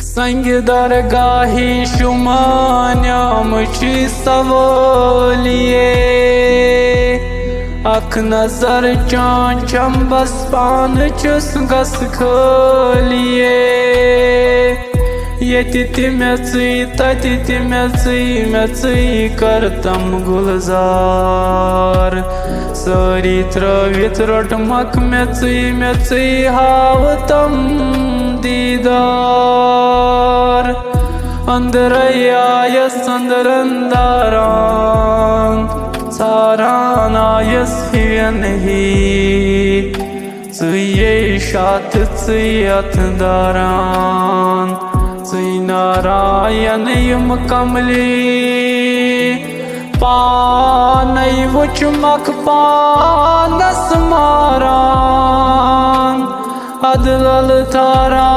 संग दरगाही शुमान्यामुची सवोलिए अख नजर चांचम बस पान चुस गस खोलिए यति तिमेची तति तिमेची करतम गुलजार सारी त्रवित रोटमक मेची हावतम दीदार अंदर आयस अंदर अंदारान सारान आयस हियन ही ये शात यथ दारान नारायण युम कमली पानई वुचमक पानस मारान अदलल तारा